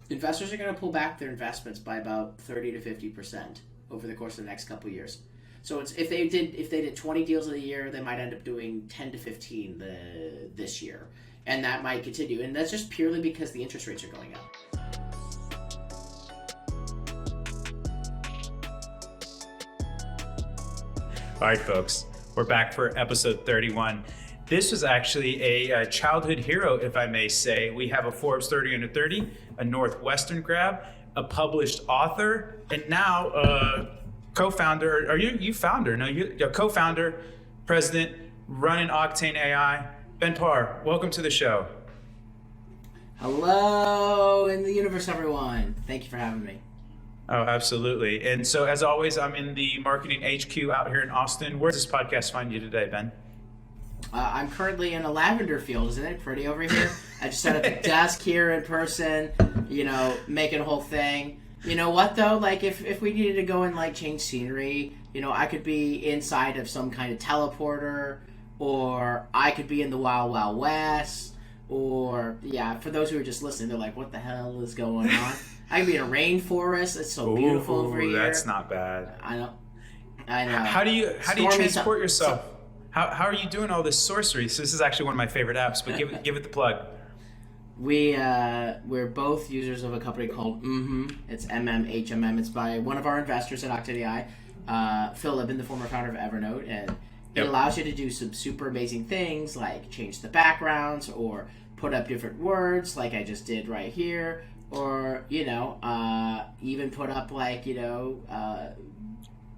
investors are going to pull back their investments by about 30 to 50% over the course of the next couple of years. So it's, if they did 20 deals of the year, they might end up doing 10 to 15 this year, and that might continue. And that's just purely because the interest rates are going up. All right, folks, we're back for episode 31. This was actually a childhood hero, if I may say. We have a Forbes 30 under 30, a Northwestern grad, a published author, and now a co-founder. Are you founder? No, you're co-founder, president, running Octane AI. Ben Parr, welcome to the show. Hello in the universe, everyone. Thank you for having me. Oh, absolutely. And so, as always, I'm in the marketing HQ out here in Austin. Where does this podcast find you today, Ben? I'm currently in a lavender field. Isn't it pretty over here? I just set up a desk here in person, making a whole thing. You know what, though? Like, if we needed to go and, like, change scenery, I could be inside of some kind of teleporter, or I could be in the Wild Wild West, or, for those who are just listening, they're like, what the hell is going on? I could be in a rainforest. It's so beautiful over here. That's not bad. I know. How do you transport yourself? How are you doing all this sorcery? So this is actually one of my favorite apps, but give it the plug. We're both users of a company called It's MMHMM. It's by one of our investors at Octane Ai, Phil Libben, the former founder of Evernote, and it allows you to do some super amazing things like change the backgrounds or put up different words like I just did right here, or even put up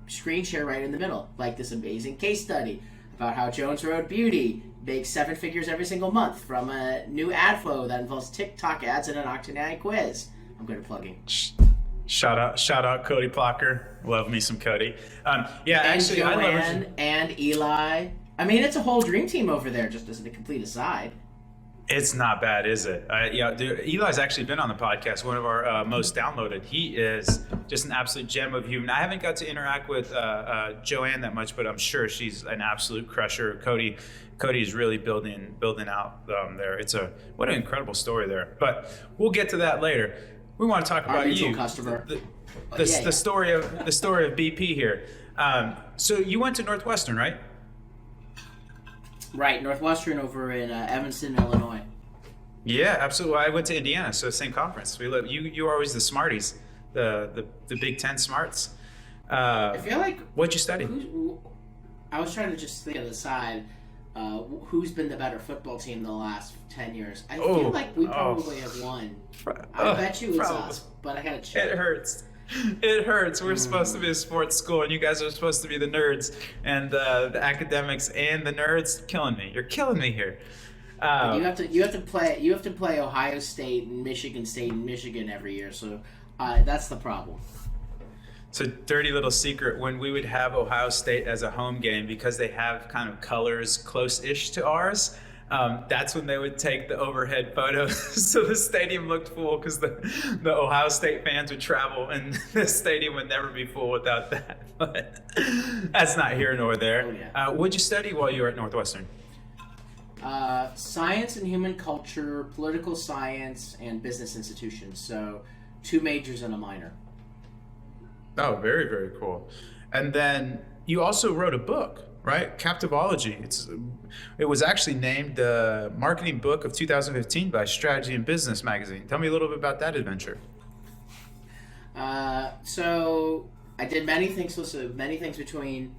screen share right in the middle, like this amazing case study about how Jones Road Beauty makes 7 figures every single month from a new ad flow that involves TikTok ads and an Octane AI quiz. I'm good at plugging. Shout out Cody Plocker. Love me some Cody. And Joanne and Eli. I mean, it's a whole dream team over there, just as a complete aside. It's not bad, is it? Eli's actually been on the podcast, one of our most downloaded. He is just an absolute gem of human. I haven't got to interact with Joanne that much, but I'm sure she's an absolute crusher. Cody is really building out there. What an incredible story there. But we'll get to that later. We want to talk about you, customer. The story of BP here. So you went to Northwestern, right? Right, Northwestern over in Evanston, Illinois. Yeah, absolutely. I went to Indiana, so same conference. You were always the smarties, the Big Ten smarts. I feel like what'd you study? I was trying to just think on the side, who's been the better football team the last 10 years? I feel like we probably have won. I bet you it's us, but I gotta check. It hurts. It hurts. We're supposed to be a sports school, and you guys are supposed to be the nerds, and the academics and the nerds. Killing me. You're killing me here. You have to play Ohio State and Michigan State and Michigan every year. So that's the problem. It's a dirty little secret. When we would have Ohio State as a home game, because they have kind of colors close-ish to ours. That's when they would take the overhead photos, so the stadium looked full, because the Ohio State fans would travel, and the stadium would never be full without that. But that's not here nor there. Oh, yeah. What'd you study while you were at Northwestern? Science and human culture, political science, and business institutions. So 2 majors and a minor. Oh, very, very cool. And then you also wrote a book, right? Captivology. It was actually named the marketing book of 2015 by Strategy and Business magazine. Tell me a little bit about that adventure. So I did many things between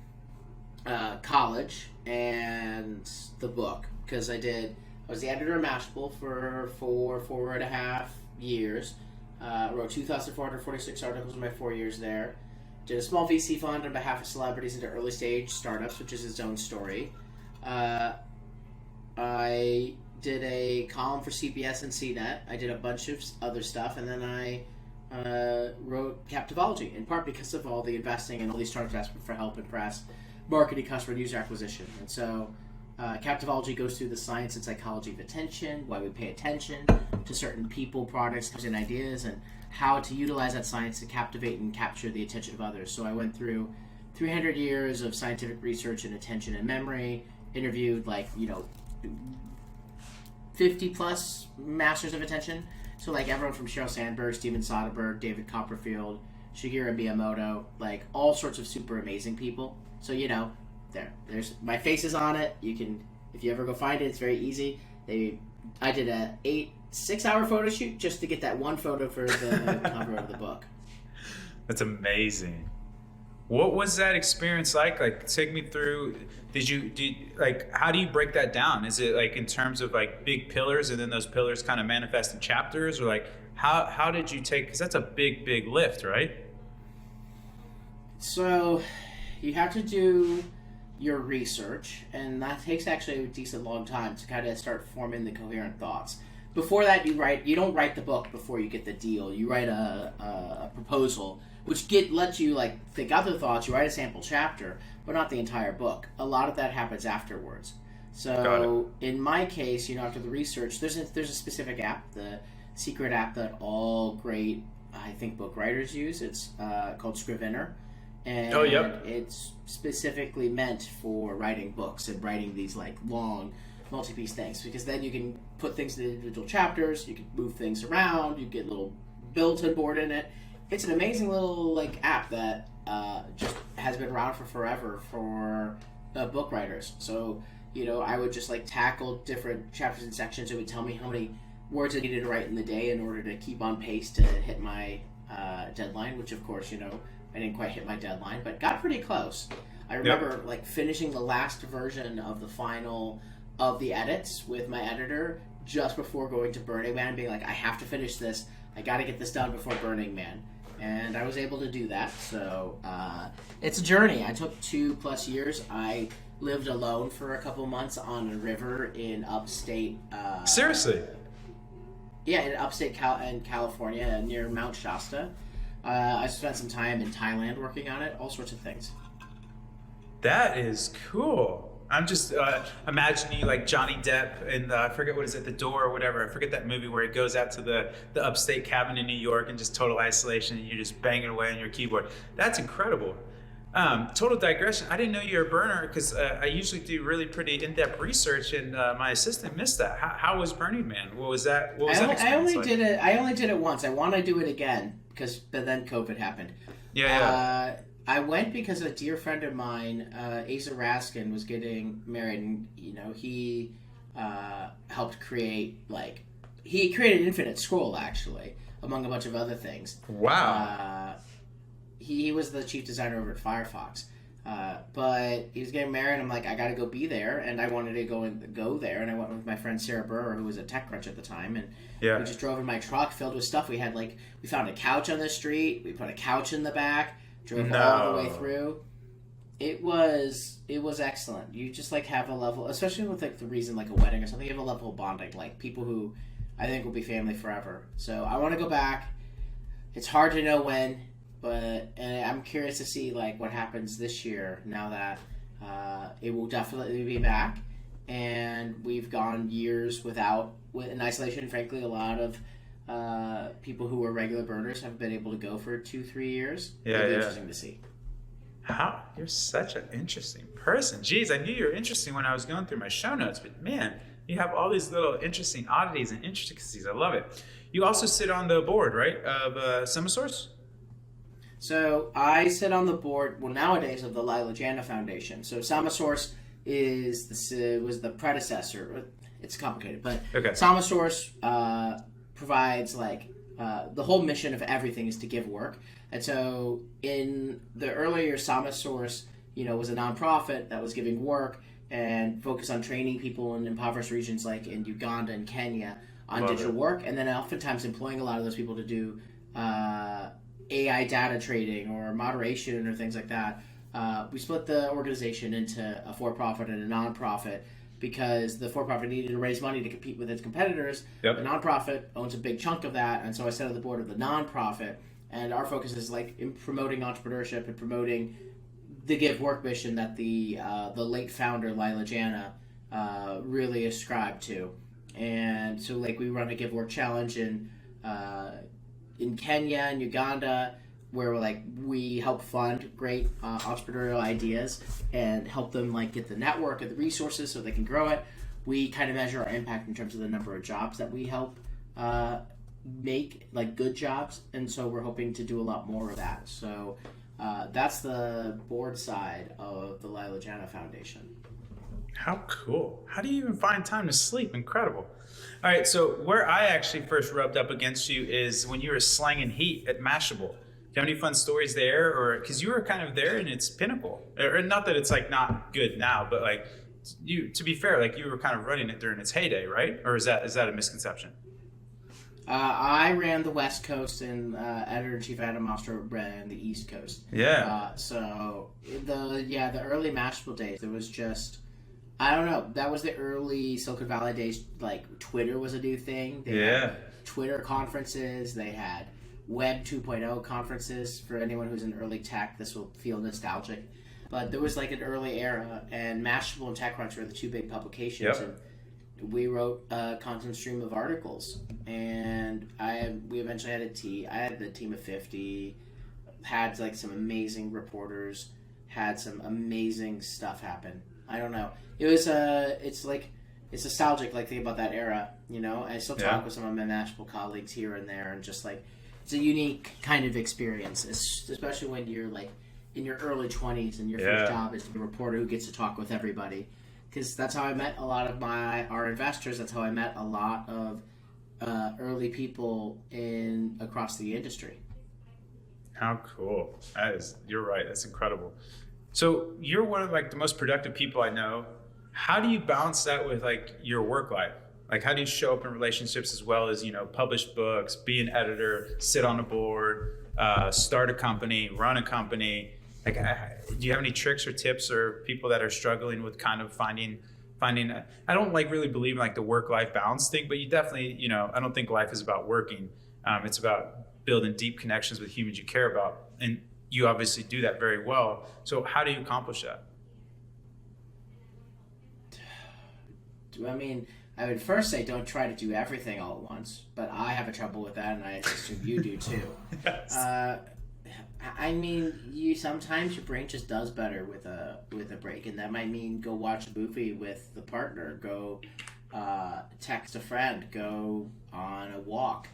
college and the book, because I was the editor of Mashable for 4.5 years. Wrote 2,446 articles in my 4 years there. Did a small VC fund on behalf of celebrities into early stage startups, which is its own story. I did a column for CBS and CNET. I did a bunch of other stuff, and then I wrote Captivology, in part because of all the investing and all these startups asking for help in press, marketing, customer, and user acquisition. And so Captivology goes through the science and psychology of attention, why we pay attention to certain people, products, and ideas, and how to utilize that science to captivate and capture the attention of others. So I went through 300 years of scientific research in attention and memory, interviewed 50 plus masters of attention, So like everyone from Sheryl Sandberg, Steven Soderbergh, David Copperfield, Shigeru Miyamoto, like all sorts of super amazing people. So there's my face is on it. You can, if you ever go find it, it's very easy. I did a 6-hour photo shoot just to get that one photo for the cover of the book. That's amazing. What was that experience like? Like, take me through. How do you break that down? Is it like in terms of like big pillars, and then those pillars kind of manifest in chapters, or like how did you take? Because that's a big lift, right? So you have to do your research, and that takes actually a decent long time to kind of start forming the coherent thoughts. Before that, you don't write the book before you get the deal. You write a proposal, which lets you like think other thoughts. You write a sample chapter, but not the entire book. A lot of that happens afterwards. So in my case, after the research, there's a specific app, the secret app that all great, I think, book writers use. It's called Scrivener. And it's specifically meant for writing books and writing these like long multi-piece things, because then you can put things in individual chapters, you can move things around, you get a little built-in board in it. It's an amazing little like app that just has been around for forever for book writers. So I would just like tackle different chapters and sections. It would tell me how many words I needed to write in the day in order to keep on pace to hit my deadline, which of course I didn't quite hit my deadline, but got pretty close. I remember like finishing the last version of the final of the edits with my editor just before going to Burning Man, being like, I have to finish this. I got to get this done before Burning Man. And I was able to do that. So it's a journey. I took 2+ years. I lived alone for a couple months on a river in upstate. Seriously? Yeah, in upstate California near Mount Shasta. I spent some time in Thailand working on it, all sorts of things. That is cool. I'm just imagining you like Johnny Depp in I forget what is it, The Door or whatever. I forget that movie where he goes out to the upstate cabin in New York in just total isolation, and you're just banging away on your keyboard. That's incredible. Total digression. I didn't know you were a burner, because I usually do really pretty in-depth research, and my assistant missed that. How was Burning Man? What was that? What was that experience like? I only did it once. I want to do it again but then COVID happened. Yeah. I went because a dear friend of mine, Asa Raskin, was getting married, and he helped create he created Infinite Scroll, actually, among a bunch of other things. Wow. He was the chief designer over at Firefox, but he was getting married. And I'm like, I got to go be there, and I wanted to go there, and I went with my friend Sarah Burr, who was a TechCrunch at the time, and we just drove in my truck filled with stuff. We had we found a couch on the street. We put a couch in the back. Drove all the way through. It was excellent. You just have a level, especially with the reason a wedding or something. You have a level of bonding, people who I think will be family forever. So I want to go back. It's hard to know when, but I'm curious to see what happens this year. Now that it will definitely be back, and we've gone years in isolation. Frankly, a lot of people who were regular burners have been able to go for 2-3 years. It'll be interesting to see. How you're such an interesting person. Jeez, I knew you were interesting when I was going through my show notes, but man, you have all these little interesting oddities and intricacies. I love it. You also sit on the board, right, of SemaSource? So I sit on the board, nowadays, of the Lila Jana Foundation. So SemaSource was the predecessor. It's complicated, but SemaSource provides the whole mission of everything is to give work. And so in the earlier SemaSource, was a nonprofit that was giving work and focused on training people in impoverished regions like in Uganda and Kenya on digital work, and then oftentimes employing a lot of those people to do AI data trading or moderation or things like that. We split the organization into a for-profit and a non-profit, because the for-profit needed to raise money to compete with its competitors. The non-profit owns a big chunk of that, and so I sat on the board of the non-profit, and our focus is in promoting entrepreneurship and promoting the Give Work mission that the late founder, Lila Jana, really ascribed to. And so we run a Give Work challenge in Kenya and Uganda, where we help fund great entrepreneurial ideas and help them get the network and the resources so they can grow it. We kind of measure our impact in terms of the number of jobs that we help make like good jobs, and so we're hoping to do a lot more of that. So that's the board side of the Lila Jana Foundation. How cool. How do you even find time to sleep? Incredible. All right, so where I actually first rubbed up against you is when you were slanging heat at Mashable. Do you have any fun stories there? Or because you were kind of there in its pinnacle, or not that it's like not good now, but like you, to be fair, like you were kind of running it during its heyday, right? Or is that a misconception? I ran the West Coast, and editor-in-chief Adam Oster ran the East Coast. Yeah. So the early Mashable days, there was just, I don't know, that was the early Silicon Valley days. Like Twitter was a new thing. They had Twitter conferences. They had Web 2.0 conferences. For anyone who's in early tech, this will feel nostalgic. But there was like an early era, and Mashable and TechCrunch were the two big publications. Yep. And we wrote a constant stream of articles, and we eventually had I had the team of 50, had like some amazing reporters, had some amazing stuff happen. I don't know. It was it's nostalgic, like think about that era, you know. I still talk with some of my Mashable colleagues here and there, and just like it's a unique kind of experience, especially when you're like in your early 20s and your first job is to be a reporter who gets to talk with everybody. Because that's how I met a lot of our investors. That's how I met a lot of early people across the industry. How cool. You're right. That's incredible. So you're one of like the most productive people I know. How do you balance that with like your work life? Like how do you show up in relationships as well as, you know, publish books, be an editor, sit on a board, start a company, run a company? Like, do you have any tricks or tips or people that are struggling with kind of finding? I don't like really believe in like the work-life balance thing, but you definitely, you know, I don't think life is about working. It's about building deep connections with humans you care about, and you obviously do that very well. So, how do you accomplish that? I mean, I would first say don't try to do everything all at once, but I have a trouble with that, and I assume you do too. Yes. I mean, sometimes your brain just does better with a break, and that might mean go watch a movie with the partner, go text a friend, go on a walk.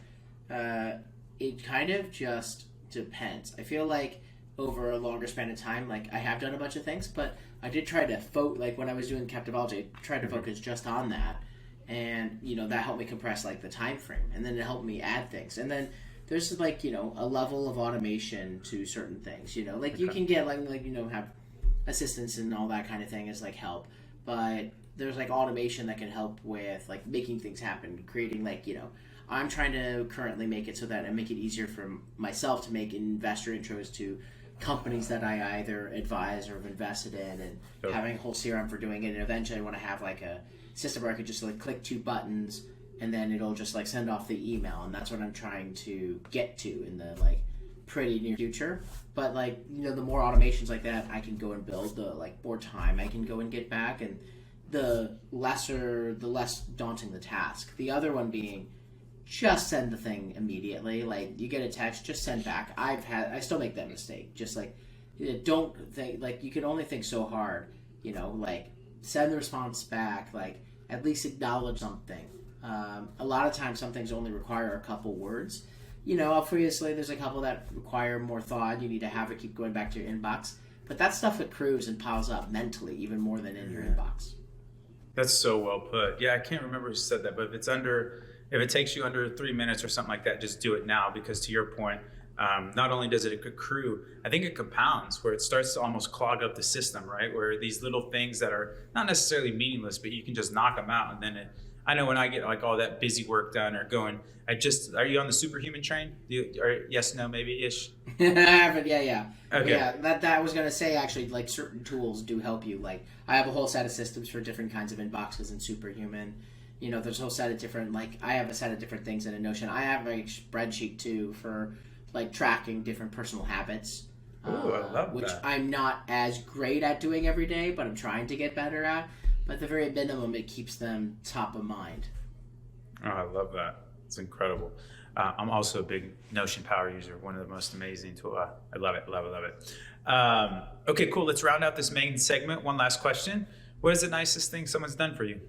It kind of just depends. I feel like over a longer span of time, like I have done a bunch of things, but I did try to like when I was doing Captivology, I tried to focus just on that, and you know that helped me compress like the time frame, and then it helped me add things, and then there's like, you know, a level of automation to certain things, you know, like you can get like, you know, have assistants and all that kind of thing as like help, but there's like automation that can help with like making things happen, creating like, you know, I'm trying to currently make it so that I make it easier for myself to make investor intros to companies that I either advise or have invested in, and having a whole CRM for doing it. And eventually I want to have like a system where I could just like click 2 buttons and then it'll just like send off the email, and that's what I'm trying to get to in the like pretty near future. But like, you know, the more automations like that I can go and build, the like more time I can go and get back, and the less daunting the task. The other one being just send the thing immediately. Like you get a text, just send back. I still make that mistake. Just like don't think, like you can only think so hard, you know, like send the response back, like at least acknowledge something. A lot of times some things only require a couple words. You know, obviously there's a couple that require more thought. You need to have it keep going back to your inbox. But that stuff accrues and piles up mentally even more than in your inbox. That's so well put. Yeah, I can't remember who said that, but if it takes you under 3 minutes or something like that, just do it now, because to your point, not only does it accrue, I think it compounds, where it starts to almost clog up the system, right? Where these little things that are not necessarily meaningless, but you can just knock them out, and then I know when I get like all that busy work done or going, are you on the superhuman train? Yes, no, maybe ish? I haven't, yeah. Okay. Yeah, that I was going to say, actually, like certain tools do help you. Like I have a whole set of systems for different kinds of inboxes in Superhuman. You know, there's a whole set of different, like I have a set of different things in a Notion. I have a spreadsheet too for like tracking different personal habits. Ooh, I love which that. I'm not as great at doing every day, but I'm trying to get better at. But at the very minimum, it keeps them top of mind. Oh, I love that. It's incredible. I'm also a big Notion Power user, one of the most amazing tools. I love it. Okay, cool. Let's round out this main segment. One last question. What is the nicest thing someone's done for you?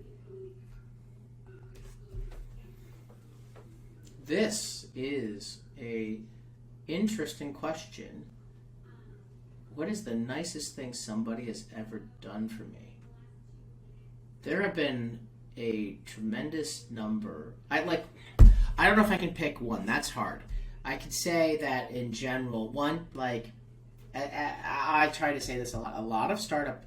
this is a interesting question. What is the nicest thing somebody has ever done for me? There have been a tremendous number. I don't know if I can pick one. That's hard. I could say that in general, one, like, I try to say this a lot. A lot of startup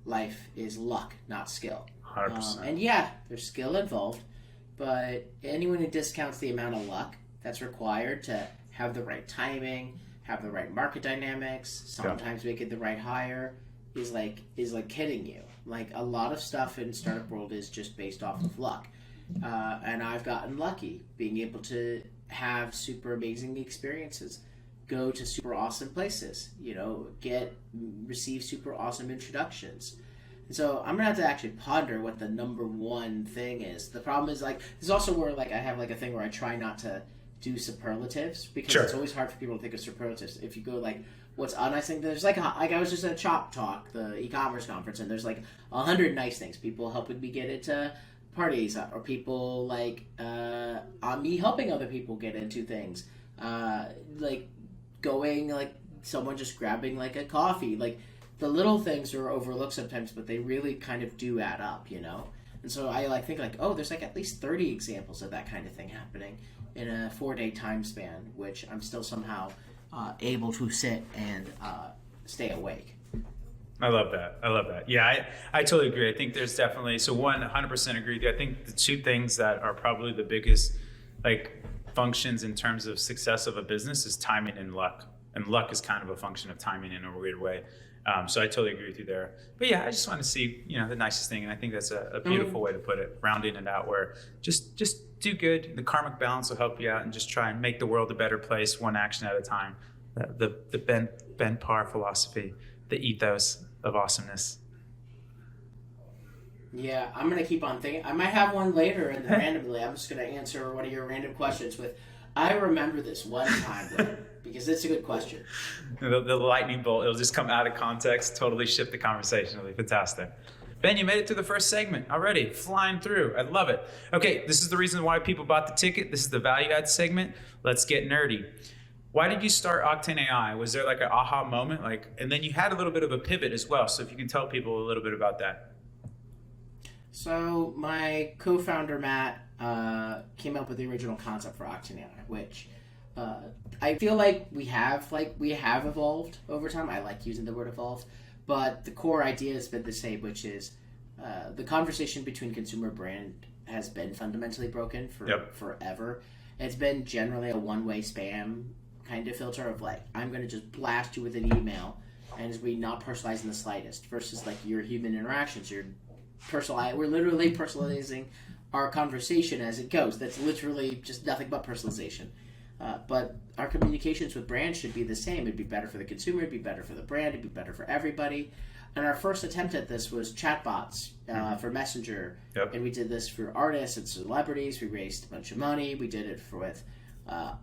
life is luck, not skill. 100%. And yeah, there's skill involved, but anyone who discounts the amount of luck that's required to have the right timing, have the right market dynamics, sometimes make it the right hire, is like kidding you. Like, a lot of stuff in startup world is just based off of luck. And I've gotten lucky being able to have super amazing experiences, go to super awesome places, receive super awesome introductions. And so I'm gonna have to actually ponder what the number one thing is. The problem is, like, this is also where, like, I have like a thing where I try not to do superlatives, because it's always hard for people to think of superlatives. If you go like, what's a nice thing? There's like I was just at Chop Talk, the e-commerce conference, and there's like 100 nice things. People helping me get into parties, or people like me helping other people get into things, like going, like someone just grabbing like a coffee. Like, the little things are overlooked sometimes, but they really kind of do add up, And so I think like, oh, there's like at least 30 examples of that kind of thing happening in a 4-day time span, which I'm still somehow able to sit and stay awake. I love that. Yeah, I totally agree. I think there's definitely, 100% agree with you. I think the two things that are probably the biggest, like, functions in terms of success of a business is timing and luck. And luck is kind of a function of timing in a weird way. So I totally agree with you there. But yeah, I just want to see, the nicest thing. And I think that's a beautiful way to put it, rounding it out, where just do good. The karmic balance will help you out, and just try and make the world a better place, one action at a time. The Ben Parr philosophy, the ethos of awesomeness. Yeah, I'm going to keep on thinking. I might have one later, and randomly I'm just going to answer one of your random questions with, I remember this one time, because it's a good question. The lightning bolt, it'll just come out of context, totally shift the conversation. It'll be fantastic. Ben, you made it to the first segment already, flying through. I love it. Okay, this is the reason why people bought the ticket. This is the value add segment. Let's get nerdy. Why did you start Octane AI? Was there like an aha moment? And then you had a little bit of a pivot as well. So if you can tell people a little bit about that. So my co-founder, Matt, came up with the original concept for Octane AI, which I feel like we have evolved over time. I like using the word evolved, but the core idea has been the same, which is the conversation between consumer brand has been fundamentally broken for forever. It's been generally a one-way spam kind of filter of like, I'm going to just blast you with an email, and we not personalize in the slightest, versus like your human interactions. We're literally personalizing our conversation as it goes. That's literally just nothing but personalization. But our communications with brands should be the same. It'd be better for the consumer, it'd be better for the brand, it'd be better for everybody. And our first attempt at this was chatbots for Messenger. And we did this for artists and celebrities. We raised a bunch of money. We did it with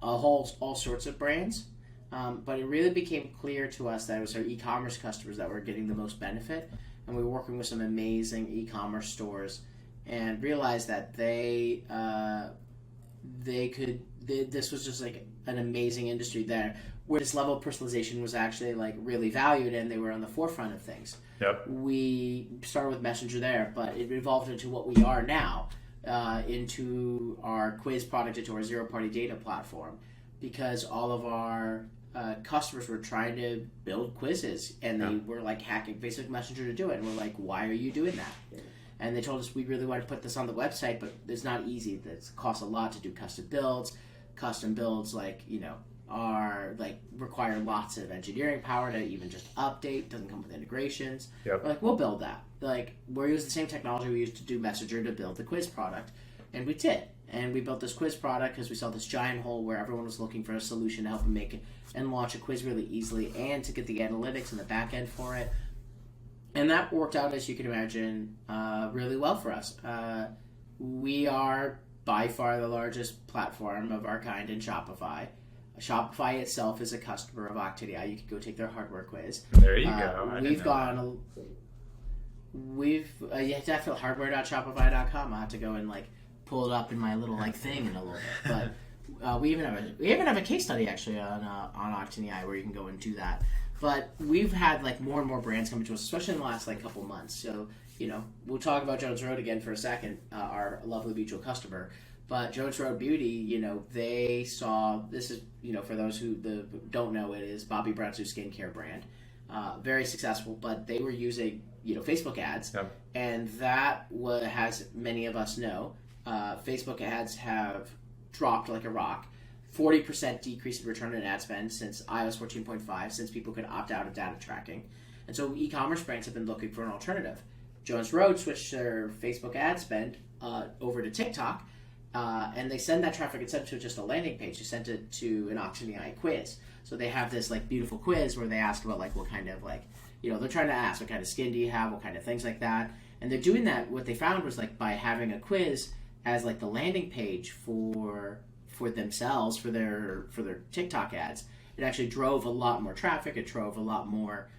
all sorts of brands. But it really became clear to us that it was our e-commerce customers that were getting the most benefit. And we were working with some amazing e-commerce stores, and realized that this was just like an amazing industry there, where this level of personalization was actually like really valued, and they were on the forefront of things. We started with Messenger there, but it evolved into what we are now, into our quiz product, into our zero-party data platform, because all of our customers were trying to build quizzes, and they were like hacking Facebook Messenger to do it, and we're like, why are you doing that? And they told us we really want to put this on the website, but it's not easy. It costs a lot to do custom builds. Custom builds are require lots of engineering power to even just update. Doesn't come with integrations. We're like, we'll build that. We'll use the same technology we used to do Messenger to build the quiz product, and we did. And we built this quiz product because we saw this giant hole where everyone was looking for a solution to help them make it and launch a quiz really easily, and to get the analytics and the back end for it. And that worked out, as you can imagine, really well for us. We are by far the largest platform of our kind in Shopify. Shopify itself is a customer of Octane AI. You can go take their hardware quiz. There you go. You have to have hardware.shopify.com. I'll have to go and pull it up in my little thing in a little bit. But we even have a case study actually on Octane Ai where you can go and do that. But we've had like more and more brands coming to us, especially in the last like couple months. So we'll talk about Jones Road again for a second, our lovely mutual customer. But Jones Road Beauty, they saw this is for those who don't know, it is Bobbi Brown's new skincare brand. Very successful, but they were using Facebook ads, and that has many of us know. Facebook ads have dropped like a rock. 40% decrease in return on ad spend since iOS 14.5, since people could opt out of data tracking. And so e-commerce brands have been looking for an alternative. Jones Road switched their Facebook ad spend over to TikTok, and they send that traffic instead to just a landing page. They sent it to an Octane Ai quiz. So they have this like beautiful quiz where they ask about like what kind of they're trying to ask what kind of skin do you have, what kind of things like that. And they're doing that. What they found was like by having a quiz as like the landing page for themselves for their TikTok ads, it actually drove a lot more traffic. It drove a lot more.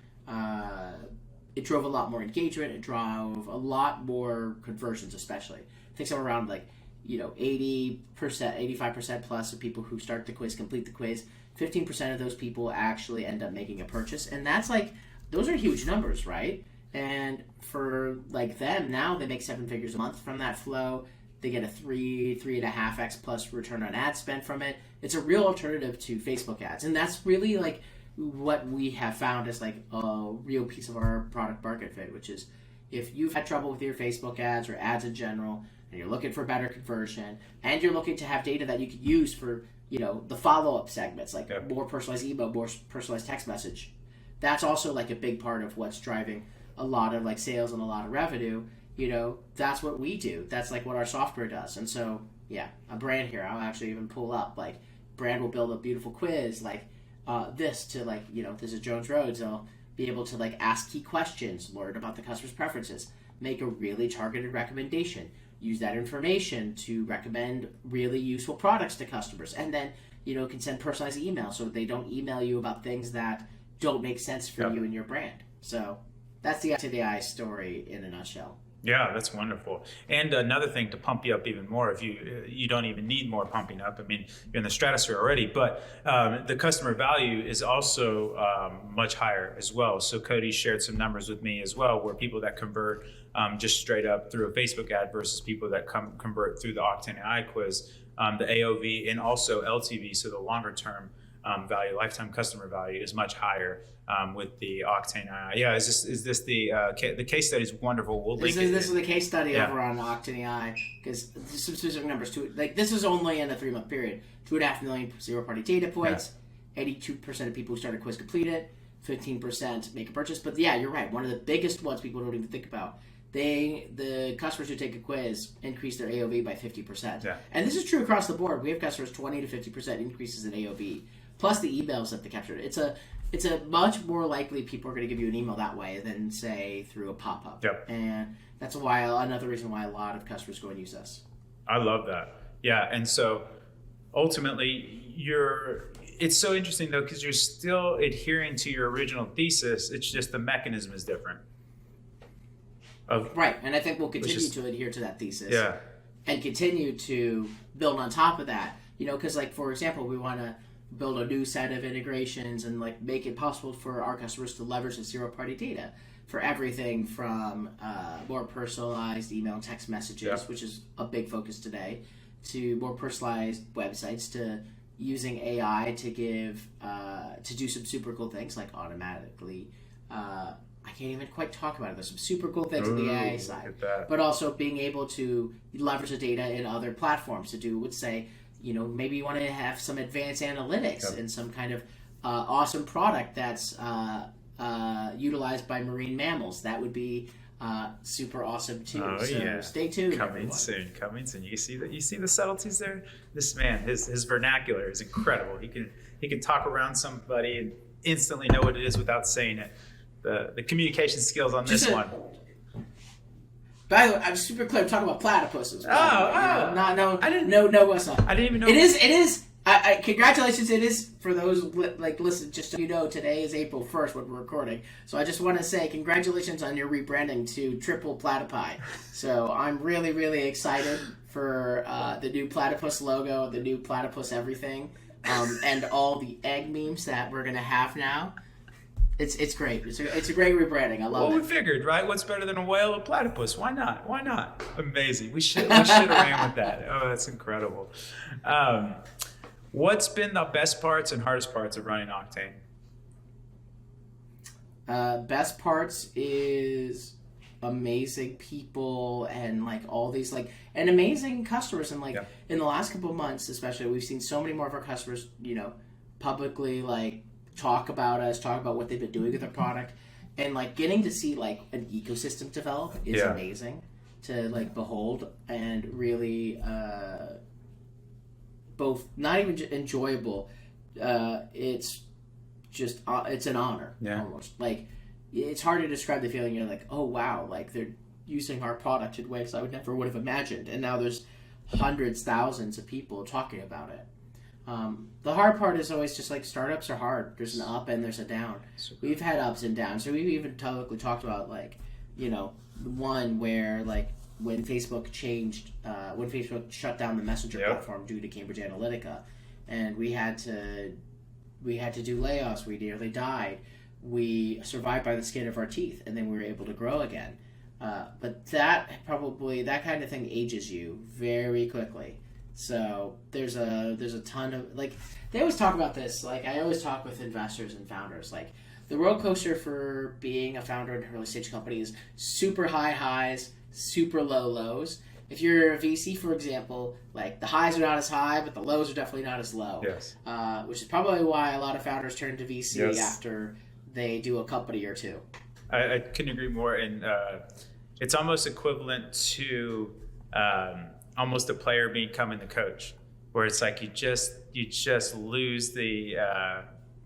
It drove a lot more engagement. It drove a lot more conversions, especially. I think somewhere around 80%, 85% plus of people who start the quiz complete the quiz. 15% of those people actually end up making a purchase, and that's those are huge numbers, right? And for them now, they make 7 figures a month from that flow. They get a 3.5x plus return on ad spend from it. It's a real alternative to Facebook ads, and that's really what we have found as a real piece of our product market fit, which is if you've had trouble with your Facebook ads or ads in general, and you're looking for better conversion, and you're looking to have data that you could use for the follow-up segments, more personalized email, more personalized text message. That's also a big part of what's driving a lot of sales and a lot of revenue. That's what we do. That's what our software does. And so, a brand here, I'll actually even pull up, brand will build a beautiful quiz this to this is Jones Roads. They'll be able to ask key questions, learn about the customer's preferences, make a really targeted recommendation, use that information to recommend really useful products to customers, and then can send personalized emails so they don't email you about things that don't make sense for you and your brand. So that's the Octane Ai story in a nutshell. Yeah, that's wonderful. And another thing to pump you up even more, if you don't even need more pumping up. I mean, you're in the stratosphere already, but the customer value is also much higher as well. So Cody shared some numbers with me as well, where people that convert just straight up through a Facebook ad versus people that convert through the Octane Ai quiz, the AOV and also LTV, so the longer term value, lifetime customer value, is much higher with the Octane Ai. Yeah, is this the case study is wonderful. We'll link it. This is the case study over on Octane Ai, because some specific numbers too. This is only in a 3-month period. 2.5 million zero-party data points. 82% of people who start a quiz complete it. 15% make a purchase. But yeah, you're right. One of the biggest ones people don't even think about. The customers who take a quiz increase their AOV by 50%. Yeah. And this is true across the board. We have customers 20 to 50% increases in AOV, plus the emails that they captured. It's a much more likely people are going to give you an email that way than say through a pop-up. Yep. And that's another reason why a lot of customers go and use us. I love that. Yeah, and so ultimately it's so interesting though, because you're still adhering to your original thesis. It's just the mechanism is different. Right, and I think we'll continue to adhere to that thesis. Yeah. And continue to build on top of that. Because for example, we want to build a new set of integrations and make it possible for our customers to leverage the zero-party data for everything from more personalized email and text messages, which is a big focus today, to more personalized websites, to using AI to give to do some super cool things like automatically. I can't even quite talk about it. There's some super cool things on the AI side, but also being able to leverage the data in other platforms to do, let's say, maybe you want to have some advanced analytics and some kind of awesome product that's utilized by marine mammals. That would be super awesome too. Stay tuned. Coming soon. You see the subtleties there. This man, his vernacular is incredible. He can talk around somebody and instantly know what it is without saying it. The communication skills on this one. By the way, I'm super clear. I'm talking about platypuses. I didn't even know. It is. Congratulations! It is for those listen. Just so you know, today is April 1st when we're recording. So I just want to say congratulations on your rebranding to Triple Platypi. So I'm really, really excited for the new platypus logo, the new platypus everything, and all the egg memes that we're gonna have now. It's great. It's a great rebranding. I love it. Well, we figured, right? What's better than a whale or platypus? Why not? Why not? Amazing. We should have ran with that. Oh, that's incredible. What's been the best parts and hardest parts of running Octane? Best parts is amazing people and like all these like and amazing customers, and like in the last couple of months especially, we've seen so many more of our customers, you know, publicly like talk about us, talk about what they've been doing with their product, and like getting to see like an ecosystem develop is amazing to like behold, and really both not even enjoyable, it's just it's an honor almost. Like it's hard to describe the feeling. You're like, oh wow, like they're using our product in ways I would have imagined, and now there's hundreds, thousands of people talking about it. The hard part is always just like startups are hard. There's an up and there's a down. We've had ups and downs. So we've even publicly talked about like, you know, one where like when Facebook shut down the Messenger platform due to Cambridge Analytica, and we had to do layoffs. We nearly died. We survived by the skin of our teeth, and then we were able to grow again. But that kind of thing ages you very quickly. So there's a ton of like they always talk about this. Like I always talk with investors and founders. Like the roller coaster for being a founder in an early stage company is super high highs, super low lows. If you're a VC, for example, like the highs are not as high, but the lows are definitely not as low. Yes. Which is probably why a lot of founders turn to VC after they do a company or two. I couldn't agree more. And it's almost equivalent to almost a player becoming the coach, where it's like you just lose the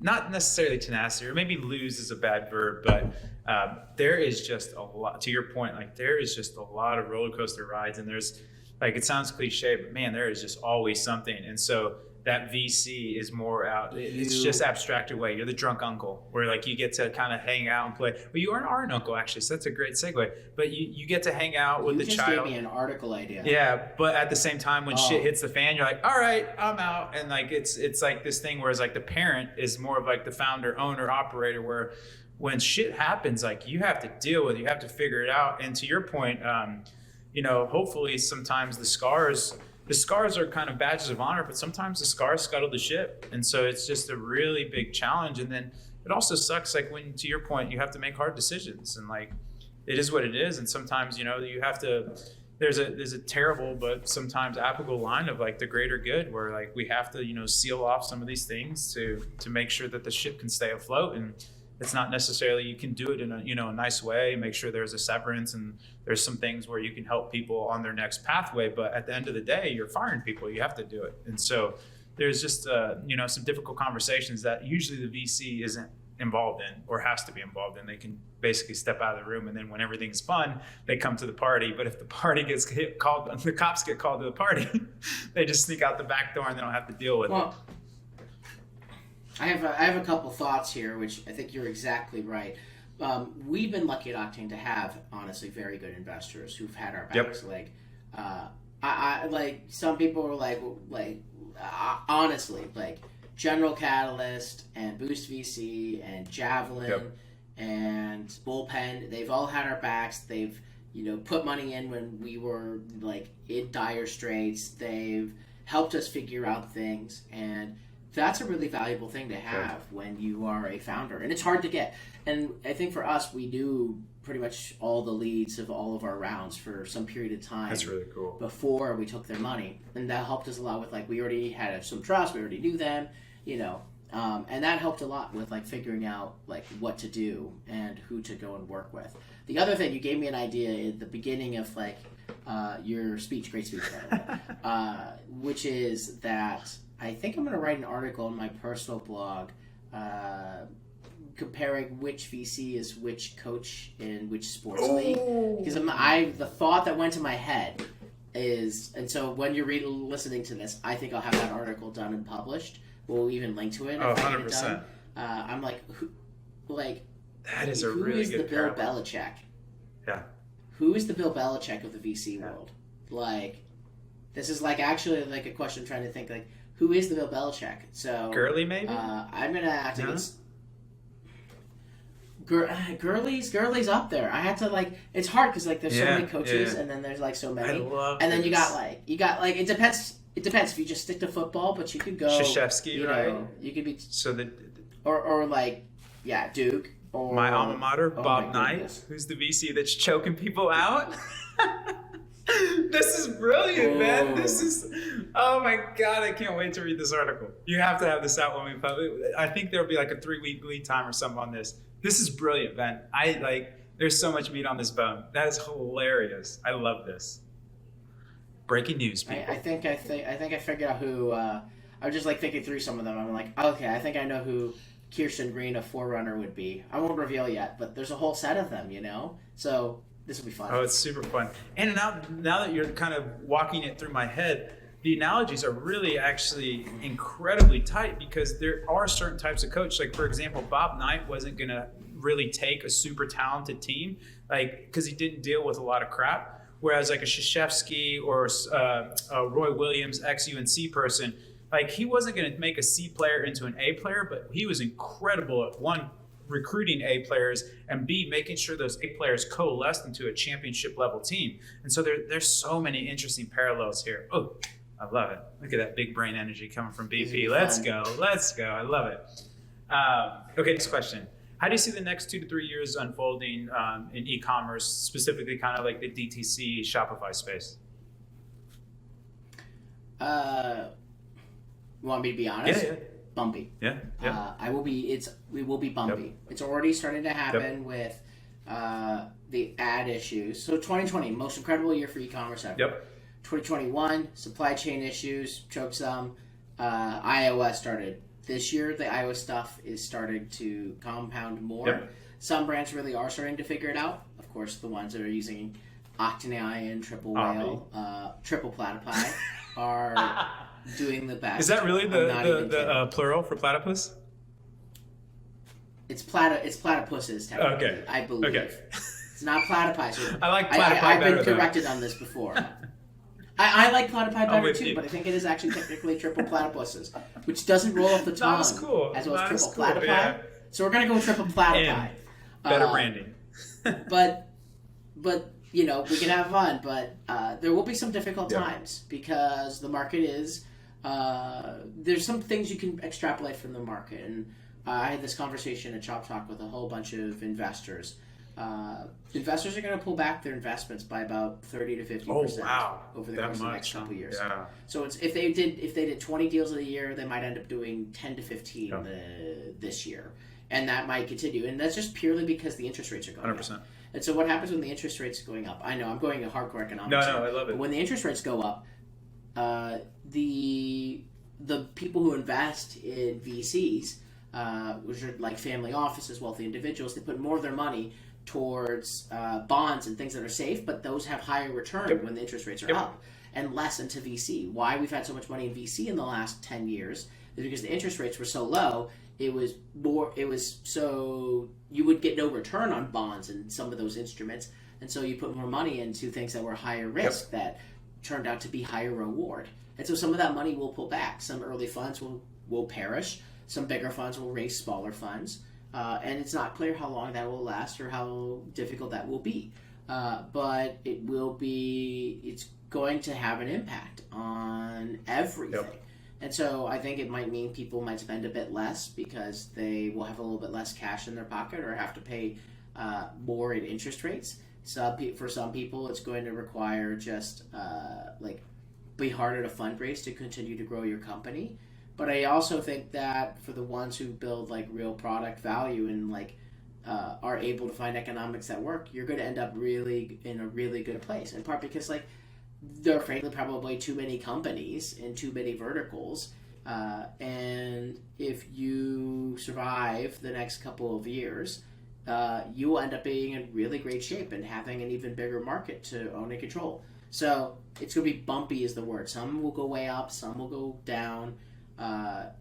not necessarily tenacity, or maybe lose is a bad verb, but there is just a lot, to your point, like there is just a lot of roller coaster rides, and there's like, it sounds cliche, but man, there is just always something. And so that VC is more out, it's just abstracted away. You're the drunk uncle, where like you get to kind of hang out and play. Well, you are an uncle actually, so that's a great segue. But you get to hang out with the child. You just gave me an article idea. Yeah, but at the same time, when shit hits the fan, you're like, all right, I'm out. And like it's like this thing where it's like the parent is more of like the founder, owner, operator, where when shit happens, like you have to deal with it, you have to figure it out. And to your point, you know, hopefully sometimes the scars are kind of badges of honor, but sometimes the scars scuttle the ship. And so it's just a really big challenge. And then it also sucks, like when, to your point, you have to make hard decisions, and like, it is what it is. And sometimes, you know, you have to, there's a terrible, but sometimes applicable line of like the greater good, where like we have to, you know, seal off some of these things to make sure that the ship can stay afloat. And it's not necessarily, you can do it in a, you know, a nice way, make sure there's a severance and there's some things where you can help people on their next pathway. But at the end of the day, you're firing people, you have to do it. And so there's just, you know, some difficult conversations that usually the VC isn't involved in or has to be involved in. They can basically step out of the room, and then when everything's fun, they come to the party. But if the party gets called, the cops get called to the party, they just sneak out the back door and they don't have to deal with it. I have a couple thoughts here, which I think you're exactly right. We've been lucky at Octane to have, honestly, very good investors who've had our backs. Like, I like some people were like honestly, like General Catalyst and Boost VC and Javelin and Bullpen. They've all had our backs. They've, you know, put money in when we were like in dire straits. They've helped us figure out things, and that's a really valuable thing to have when you are a founder, and it's hard to get. And I think for us, we knew pretty much all the leads of all of our rounds for some period of time. That's really cool. Before we took their money, and that helped us a lot with like, we already had some trust, we already knew them, you know, and that helped a lot with like figuring out like what to do and who to go and work with. The other thing, you gave me an idea at the beginning of like your speech, great speech, by the way, which is that I think I'm going to write an article on my personal blog comparing which VC is which coach in which sports league. Because the thought that went to my head is, and so when you're listening to this, I think I'll have that article done and published. We'll even link to it. Oh, if I get it 100%. done. I'm like, that is a really good Bill Belichick? Yeah. Who is the Bill Belichick of the VC world? Like, This is like actually like a question I'm trying to think like who is the Bill Belichick? So Gurley maybe. I'm gonna have to. Gurley's up there. I had to like. It's hard because like there's so many coaches, and then there's like so many, and then you got like it depends. It depends if you just stick to football, but you could go Krzyzewski, right? You could be so that or like Duke or my alma mater, oh Bob Knight, who's the VC that's choking people out. This is brilliant, man. This is, oh my God, I can't wait to read this article. You have to have this out when we publish. I think there'll be like a 3-week lead time or something on this. This is brilliant, Ben. There's so much meat on this bone. That is hilarious. I love this. Breaking news, people. I think I figured out who, I was just like thinking through some of them. I'm like, okay, I think I know who Kirsten Green, a Forerunner, would be. I won't reveal yet, but there's a whole set of them, So this will be fun. Oh, it's super fun. And now that you're kind of walking it through my head, the analogies are really actually incredibly tight because there are certain types of coach. Like, for example, Bob Knight wasn't going to really take a super talented team, because he didn't deal with a lot of crap. Whereas like a Krzyzewski or a Roy Williams, ex-UNC person, he wasn't going to make a C player into an A player, but he was incredible at one, recruiting A players, and B, making sure those A players coalesced into a championship level team. And so there's so many interesting parallels here. Oh, I love it. Look at that big brain energy coming from BP. Let's go. I love it. Okay, next question. How do you see the next 2 to 3 years unfolding in e-commerce, specifically kind of like the DTC Shopify space? You want me to be honest? Yeah. Bumpy. Yeah. We will be bumpy. Yep. It's already starting to happen with the ad issues. So 2020, most incredible year for e-commerce ever. Yep. 2021, supply chain issues, choked some. iOS started. This year, the iOS stuff is starting to compound more. Yep. Some brands really are starting to figure it out. Of course, the ones that are using Octane Ai and Triple Whale, Triple Platypi are doing the best. Is that really the plural for platypus? It's platypuses, technically, Okay. I believe. Okay. It's not platypi. So I like platypi I've better, been corrected on this before. I like platypi better too, but I think it is actually technically triple platypuses, which doesn't roll off the tongue as well as triple platypi. Yeah. So we're going to go with triple platypi. Better branding. but we can have fun, but there will be some difficult times because the market is there's some things you can extrapolate from the market. And I had this conversation at Shop Talk with a whole bunch of investors. Investors are going to pull back their investments by about 30 to 50% over the course of the next couple of years. Yeah. So it's if they did 20 deals of the year, they might end up doing 10 to 15 this year, and that might continue. And that's just purely because the interest rates are going 100%. up. And so what happens when the interest rates are going up? I know I'm going to hardcore economics. No, I love it. But when the interest rates go up, the people who invest in VCs, which are like family offices, wealthy individuals, they put more of their money towards bonds and things that are safe, but those have higher return when the interest rates are up, and less into VC. Why we've had so much money in VC in the last 10 years is because the interest rates were so low. So you would get no return on bonds and some of those instruments, and so you put more money into things that were higher risk that turned out to be higher reward. And so some of that money will pull back. Some early funds will perish. Some bigger funds will raise smaller funds. And it's not clear how long that will last or how difficult that will be. But it's going to have an impact on everything. Yep. And so I think it might mean people might spend a bit less because they will have a little bit less cash in their pocket or have to pay more in interest rates. For some people, it's going to require just be harder to fundraise to continue to grow your company. But I also think that for the ones who build real product value and are able to find economics that work, you're going to end up really in a really good place. In part because there are frankly probably too many companies in too many verticals, and if you survive the next couple of years, you will end up being in really great shape and having an even bigger market to own and control. So it's going to be bumpy is the word. Some will go way up, some will go down.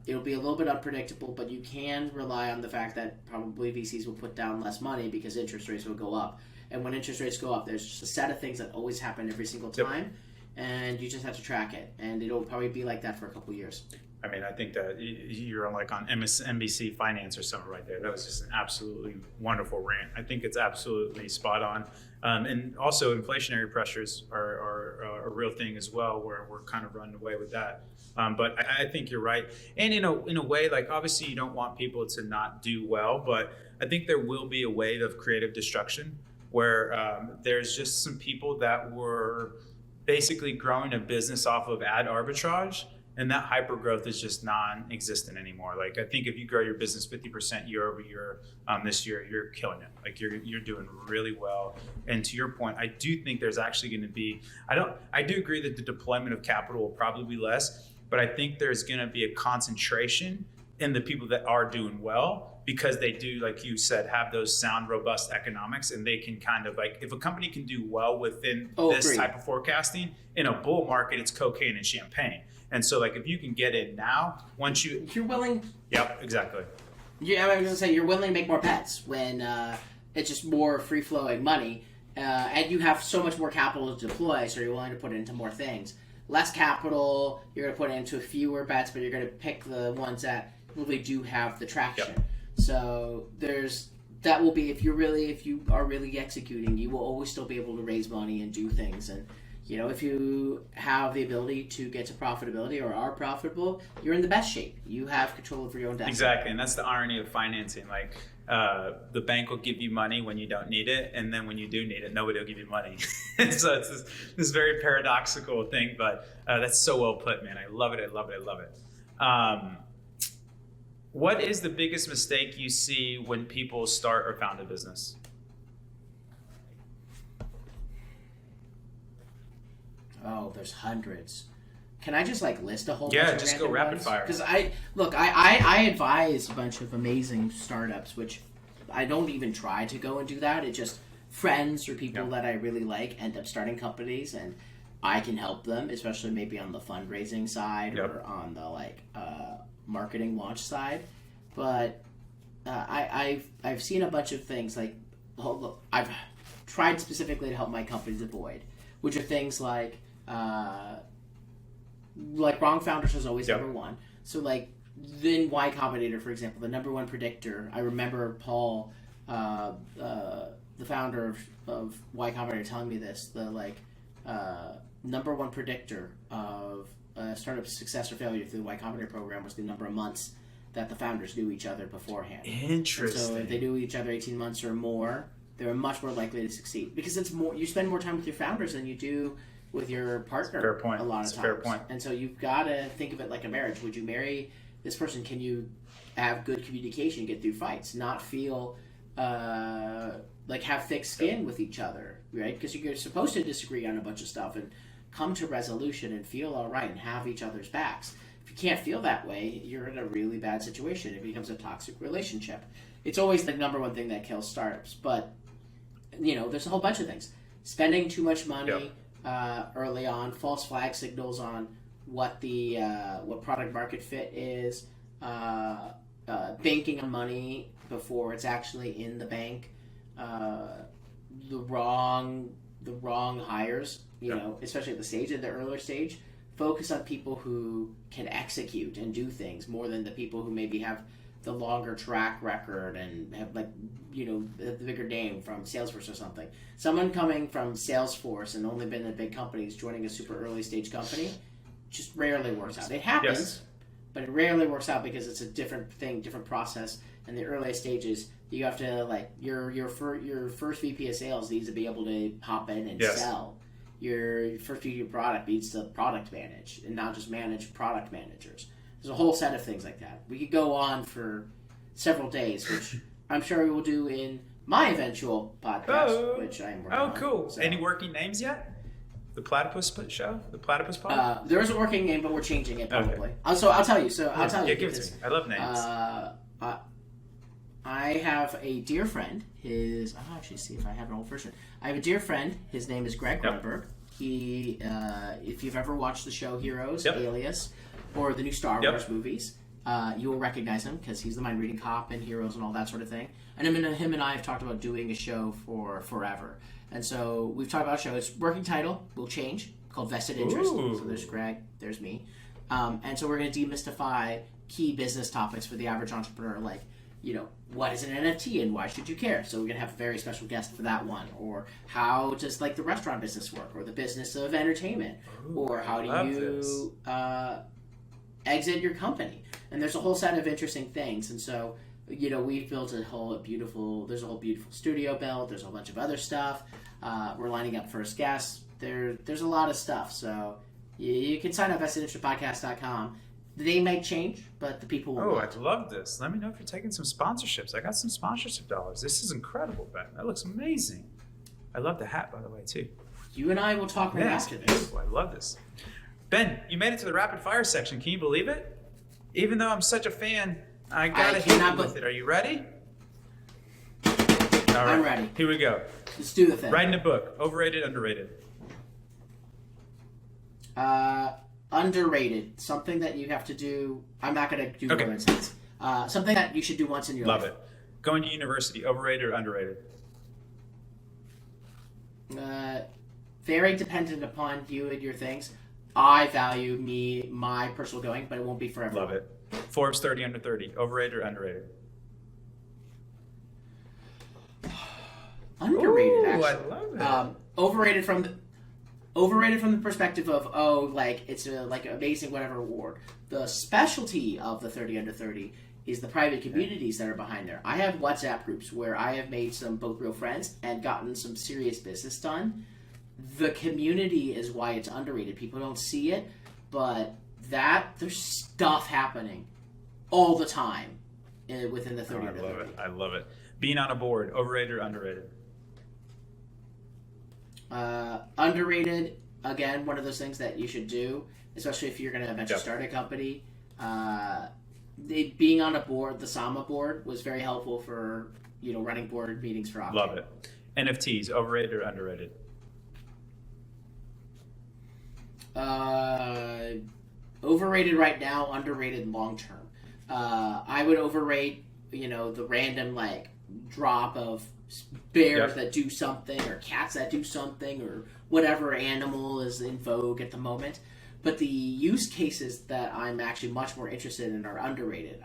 It'll be a little bit unpredictable, but you can rely on the fact that probably VCs will put down less money because interest rates will go up. And when interest rates go up, there's just a set of things that always happen every single time. and you just have to track it, and it'll probably be like that for a couple of years. I mean, I think that you're like on NBC Finance or something right there. That was just an absolutely wonderful rant. I think it's absolutely spot on. And also inflationary pressures are a real thing as well, where we're kind of running away with that. But I think you're right. And in a way, like obviously you don't want people to not do well, but I think there will be a wave of creative destruction where there's just some people that were basically growing a business off of ad arbitrage, and that hyper growth is just non-existent anymore. Like I think if you grow your business 50% year over year this year, you're killing it. Like you're doing really well. And to your point, I do think there's actually going to be, I do agree that the deployment of capital will probably be less, but I think there's going to be a concentration in the people that are doing well, because they do, like you said, have those sound, robust economics, and they can kind of like, if a company can do well within this type of forecasting, in a bull market, it's cocaine and champagne. And so like, if you can get in now, if you're willing. Yep, exactly. Yeah, I was gonna say, you're willing to make more bets when it's just more free flowing money, and you have so much more capital to deploy, so you're willing to put it into more things. Less capital, you're gonna put it into fewer bets, but you're gonna pick the ones that really do have the traction. Yep. So that will be, if you are really executing, you will always still be able to raise money and do things. And if you have the ability to get to profitability or are profitable, you're in the best shape. You have control over your own destiny. Exactly, and that's the irony of financing. Like the bank will give you money when you don't need it, and then when you do need it, nobody will give you money. So it's this very paradoxical thing, but that's so well put, man. I love it. I love it. I love it. What is the biggest mistake you see when people start or found a business? Oh, there's hundreds. Can I just list a whole bunch? Yeah, just go rapid fire. Because I advise a bunch of amazing startups, which I don't even try to go and do that. It's just friends or people that I really like end up starting companies, and I can help them, especially maybe on the fundraising side or on the marketing launch side. But I've seen a bunch of things I've tried specifically to help my companies avoid, which are things like wrong founders is always number one. So then Y Combinator, for example, the number one predictor. I remember Paul, the founder of Y Combinator, telling me this. The number one predictor of a startup's success or failure through the Y Combinator program was the number of months that the founders knew each other beforehand. Interesting. And so if they knew each other 18 months or more, they were much more likely to succeed, because it's more, you spend more time with your founders than you do with your partner. Fair point. A lot of times. Fair point. And so you've got to think of it like a marriage. Would you marry this person? Can you have good communication, get through fights, not feel have thick skin with each other, right? Because you're supposed to disagree on a bunch of stuff and come to resolution and feel all right and have each other's backs. If you can't feel that way, you're in a really bad situation. It becomes a toxic relationship. It's always the number one thing that kills startups. But there's a whole bunch of things. Spending too much money early on, false flag signals on what the what product market fit is, banking on money before it's actually in the bank, the wrong hires. Especially at the earlier stage. Focus on people who can execute and do things more than the people who maybe have the longer track record and have the bigger name from Salesforce or something. Someone coming from Salesforce and only been in big companies joining a super early stage company just rarely works out. It happens, but it rarely works out because it's a different thing, different process. In the early stages, you have to your first VP of sales needs to be able to hop in and sell. Your first VP of product needs to product manage and not just manage product managers. There's a whole set of things like that. We could go on for several days, which I'm sure we will do in my eventual podcast, which I'm working on. Oh, cool. So, any working names yet? The Platypus Show? The Platypus Pod? There is a working name, but we're changing it probably. Okay. So I'll tell you. Yeah, give it to me. I love names. I have a dear friend. I'll actually see if I have an old version. I have a dear friend. His name is Greg Grunberg. He, if you've ever watched the show Heroes, Alias, or the new Star Wars movies, you will recognize him because he's the mind-reading cop in Heroes and all that sort of thing. And him and I have talked about doing a show for forever. And so we've talked about a show. Its working title will change called Vested Interest. Ooh. So there's Greg, there's me. And so we're going to demystify key business topics for the average entrepreneur, like, what is an NFT and why should you care? So we're going to have a very special guest for that one. Or how does, like, the restaurant business work, or the business of entertainment, or how do you exit your company? And there's a whole set of interesting things. And so, we've built there's a whole beautiful studio built. There's a whole bunch of other stuff. We're lining up first guests. There's a lot of stuff. So you can sign up at vestedinterestpodcast.com. The name might change, but the people will. Oh, I love this. Let me know if you're taking some sponsorships. I got some sponsorship dollars. This is incredible, Ben. That looks amazing. I love the hat, by the way, too. You and I will talk right after this. I love this. Ben, you made it to the rapid fire section. Can you believe it? Even though I'm such a fan, I gotta hit you with it. Are you ready? All right. I'm ready. Here we go. Let's do the thing. Writing a book. Overrated, underrated? Underrated. Something that you have to do. I'm not going to do coincidence. Something that you should do once in your life. Love it. Going to university. Overrated or underrated? Very dependent upon you and your things. I value my personal going, but it won't be for everyone. Love it. Forbes 30 under 30. Overrated or underrated? Underrated, actually. I love it. Overrated from the perspective of, it's a amazing whatever award. The specialty of the 30 under 30 is the private communities that are behind there. I have WhatsApp groups where I have made some both real friends and gotten some serious business done. The community is why it's underrated. People don't see it, but there's stuff happening all the time within the 30 under 30. I love it. Being on a board. Overrated or underrated? Underrated, again, one of those things that you should do, especially if you're going to eventually start a company. Being on a board, the Sama board, was very helpful for running board meetings for Octane. Love it. NFTs, overrated or underrated? Overrated right now, underrated long term. I would overrate, the random drop of bears that do something, or cats that do something, or whatever animal is in vogue at the moment. But the use cases that I'm actually much more interested in are underrated.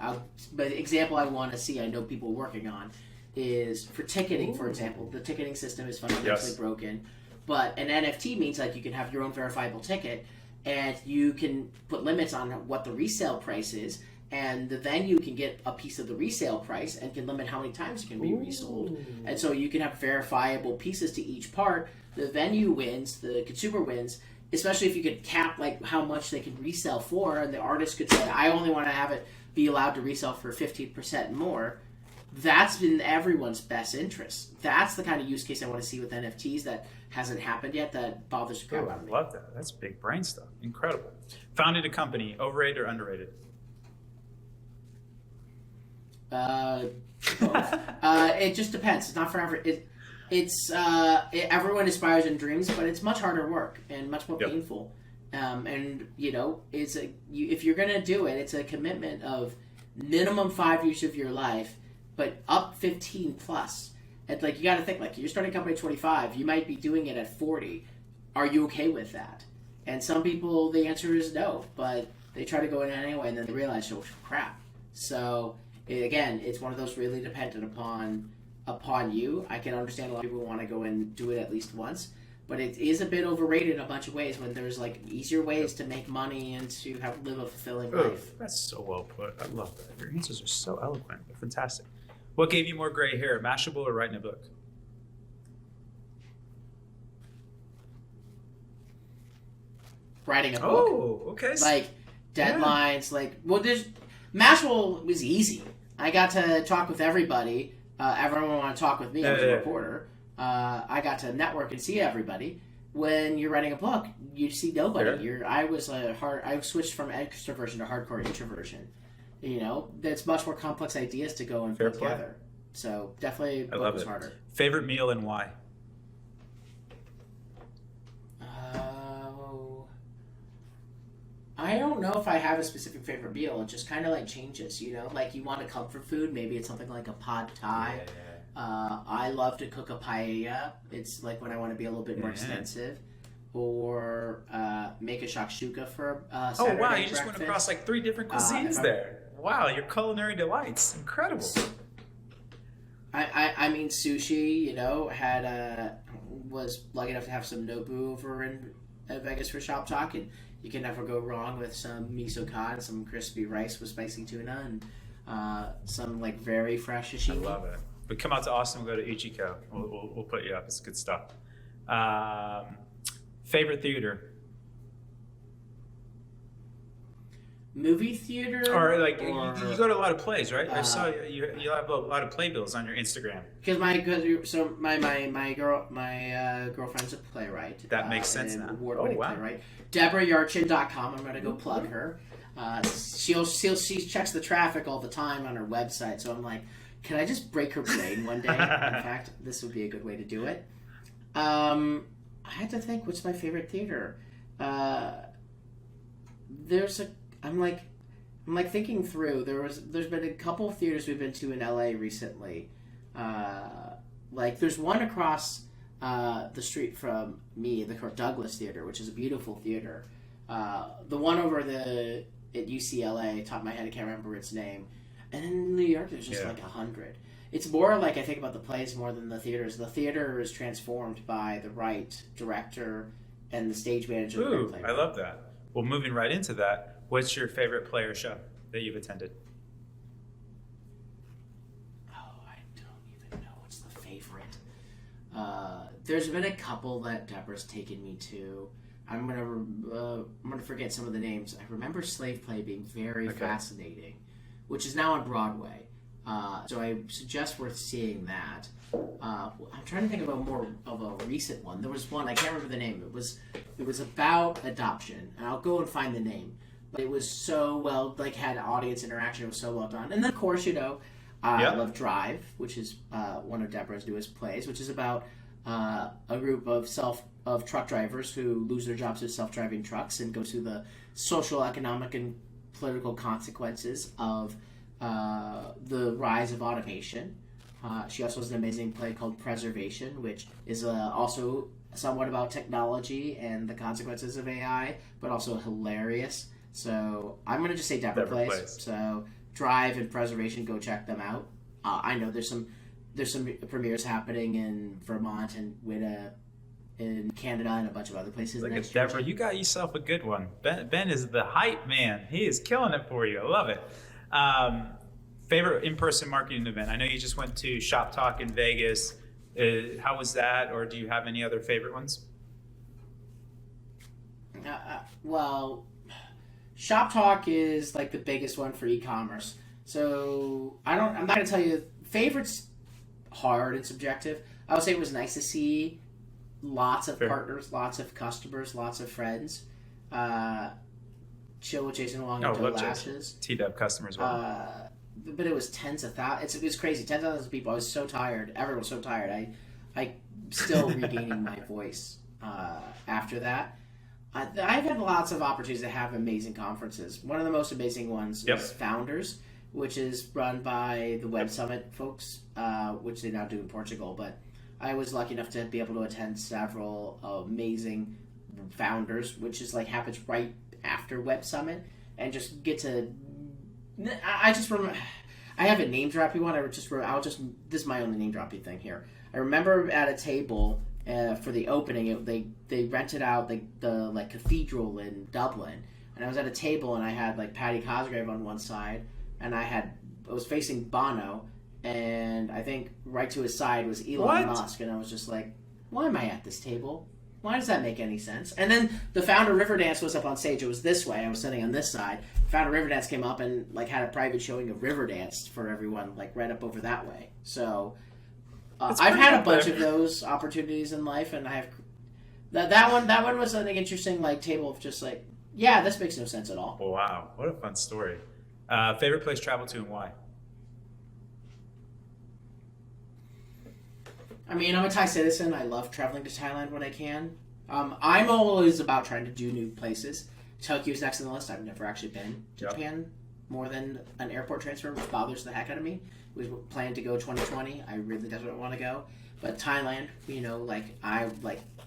But the example I want to see, I know people working on, is for ticketing, for example. The ticketing system is fundamentally broken. But an NFT means you can have your own verifiable ticket, and you can put limits on what the resale price is, and the venue can get a piece of the resale price and can limit how many times it can be resold. And so you can have verifiable pieces to each part. The venue wins, the consumer wins, especially if you could cap how much they can resell for, and the artist could say, I only want to have it be allowed to resell for 15% more. That's in everyone's best interest. That's the kind of use case I want to see with NFTs that hasn't happened yet, that bothers the crap out of me. I love that. That's big brain stuff. Incredible. Founded a company. Overrated or underrated? It just depends. It's not for every. Everyone aspires and dreams, but it's much harder work and much more painful. If you're gonna do it, it's a commitment of minimum 5 years of your life, but up 15 plus. And you got to think, you're starting a company at 25, you might be doing it at 40. Are you okay with that? And some people, the answer is no, but they try to go in anyway, and then they realize, oh crap. So again, it's one of those really dependent upon you. I can understand a lot of people want to go and do it at least once, but it is a bit overrated in a bunch of ways when there's easier ways to make money and to live a fulfilling life. That's so well put. I love that. Your answers are so eloquent. They're fantastic. What gave you more gray hair, Mashable or writing a book? Writing a book. Oh, okay. Deadlines, Mashable was easy. I got to talk with everybody. Everyone wanted to talk with me. I was a reporter. I got to network and see everybody. When you're writing a book, you see nobody. I switched from extroversion to hardcore introversion. That's much more complex ideas to go and put together. So definitely, book was harder. Favorite meal and why? I don't know if I have a specific favorite meal. It just kind of changes. You want a comfort food. Maybe it's something like a pad thai. I love to cook a paella. It's when I want to be a little bit more extensive. or make a shakshuka for Oh Saturday wow, you just breakfast. went across like 3 different cuisines there. Wow, your culinary delights, incredible. I mean, sushi. You know, was lucky enough to have some Nobu over in Vegas for Shop Talk, and you can never go wrong with some miso cod, some crispy rice with spicy tuna, and some like very fresh I sashimi. love it. But come out to Austin, we'll go to Ichiko. We'll put you up. It's good stuff. Favorite theater? Movie theater, Or like you go to a lot of plays, right? I saw you have a lot of playbills on your Instagram. Because my girlfriend's a playwright. That makes sense now. Award-winning Oh, wow. playwright. DeborahYarchin.com. I'm gonna go plug her. She checks the traffic all the time on her website. So I'm like, can I just break her brain one day? In fact, this would be a good way to do it. I had to think, what's my favorite theater? I'm thinking through. There's been a couple of theaters we've been to in LA recently. There's one across the street from me, the Kirk Douglas Theater, which is a beautiful theater. The one over at UCLA, top of my head, I can't remember its name. And in New York, there's just like 100. It's more like I think about the plays more than the theaters. The theater is transformed by the right director and the stage manager. Ooh, I love that. Well, moving right into that, what's your favorite play or show that you've attended? Oh, I don't even know what's the favorite. There's been a couple that Deborah's taken me to. I'm gonna forget some of the names. I remember Slave Play being very fascinating, which is now on Broadway. So I suggest worth seeing that. I'm trying to think of more of a recent one. There was one, I can't remember the name. It was about adoption, and I'll go and find the name. But it was so well, had audience interaction. It was so well done. And then of course, I love Drive, which is one of Deborah's newest plays, which is about a group of truck drivers who lose their jobs as self-driving trucks and go through the social, economic, and political consequences of the rise of automation. She also has an amazing play called Preservation, which is also somewhat about technology and the consequences of AI, but also hilarious. So I'm going to just say Deborah plays. So Drive and Preservation, go check them out. I know there's some premieres happening in Vermont and in Canada and a bunch of other places. Look at Deborah, you got yourself a good one. Ben is the hype man. He is killing it for you. I love it. Favorite in-person marketing event? I know you just went to Shop Talk in Vegas. How was that, or do you have any other favorite ones? Well, Shop Talk is like the biggest one for e-commerce. So I'm not gonna tell you favorites. Hard and subjective. I would say it was nice to see lots of partners, lots of customers, lots of friends. Chill with Jason Wong and Joe Lashes. T-Dub customers. But it was tens of thousands. It was crazy. 10,000 people. I was so tired. Everyone was so tired. I still regaining my voice after that. I've had lots of opportunities to have amazing conferences. One of the most amazing ones is Founders, which is run by the Web Summit folks, which they now do in Portugal. But I was lucky enough to be able to attend several amazing Founders, which is happens right after Web Summit, and just get to. I just remember. I haven't name drop you one. This is my only name dropping thing here. I remember at a table for the opening, they rented out the cathedral in Dublin, and I was at a table and I had Patty Cosgrave on one side, and I was facing Bono, and I think right to his side was Elon Musk, and I was just like, why am I at this table? Why does that make any sense? And then the founder of Riverdance was up on stage. It was this way. I was sitting on this side. The founder of Riverdance came up and had a private showing of Riverdance for everyone, right up over that way. So I've had a bunch of those opportunities in life, and I have that one was an interesting table of just this makes no sense at all. Wow, what a fun story. Favorite place travel to and why? I mean, I'm a Thai citizen. I love traveling to Thailand when I can. I'm always about trying to do new places. Tokyo's next on the list. I've never actually been to Japan more than an airport transfer, which bothers the heck out of me. We planned to go 2020. I really desperately want to go. But Thailand, I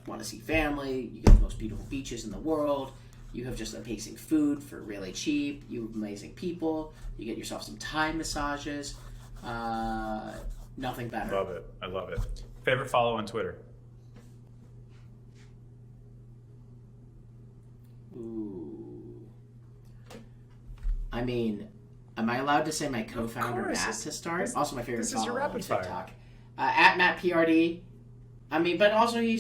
want to see family. You get the most beautiful beaches in the world. You have just amazing food for really cheap. You have amazing people. You get yourself some Thai massages. Nothing better. Love it. I love it. Favorite follow on Twitter? Ooh. I mean, am I allowed to say my co-founder Matt to start? Also, my favorite follow on TikTok. At Matt PRD. I mean, but also he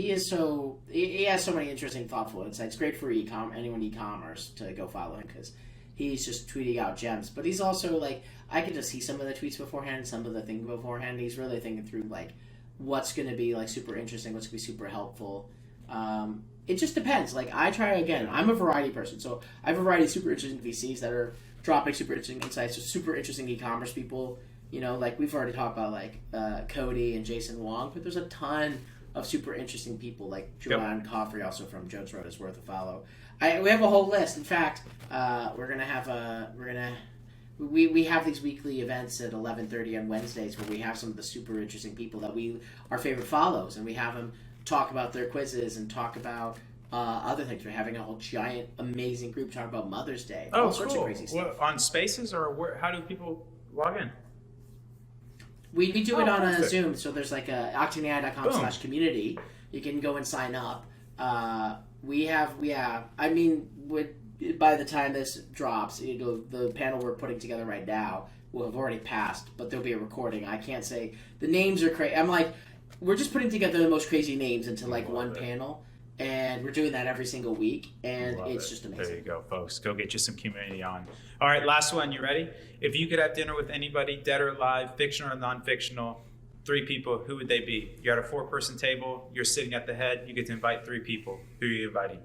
has so many interesting, thoughtful insights. Great for anyone e-commerce to go follow him because he's just tweeting out gems. But he's also I could just see some of the tweets beforehand, some of the things beforehand. He's really thinking through what's going to be super interesting, what's going to be super helpful. It just depends. I try again. I'm a variety person, so I have a variety of super interesting VCs that are dropping super interesting insights. There's super interesting e-commerce people. We've already talked about Cody and Jason Wong, but there's a ton of super interesting people like Joanne Coffrey, also from Jones Road, is worth a follow. We have a whole list. In fact, we have these weekly events at 11:30 on Wednesdays where we have some of the super interesting people that our favorite follows, and we have them talk about their quizzes and talk about other things. We're having a whole giant, amazing group talk about Mother's Day. All sorts of crazy stuff. On Spaces or how do people log in? We do it on a Zoom, so there's octaneai.com/community. You can go and sign up. By the time this drops, the panel we're putting together right now will have already passed, but there'll be a recording. I can't say the names are crazy. We're just putting together the most crazy names into one panel, and we're doing that every single week, and it's just amazing. There you go, folks. Go get you some community on. All right, last one. You ready? If you could have dinner with anybody, dead or alive, fictional or non-fictional, 3 people, who would they be? You got a 4-person table. You're sitting at the head. You get to invite 3 people. Who are you inviting?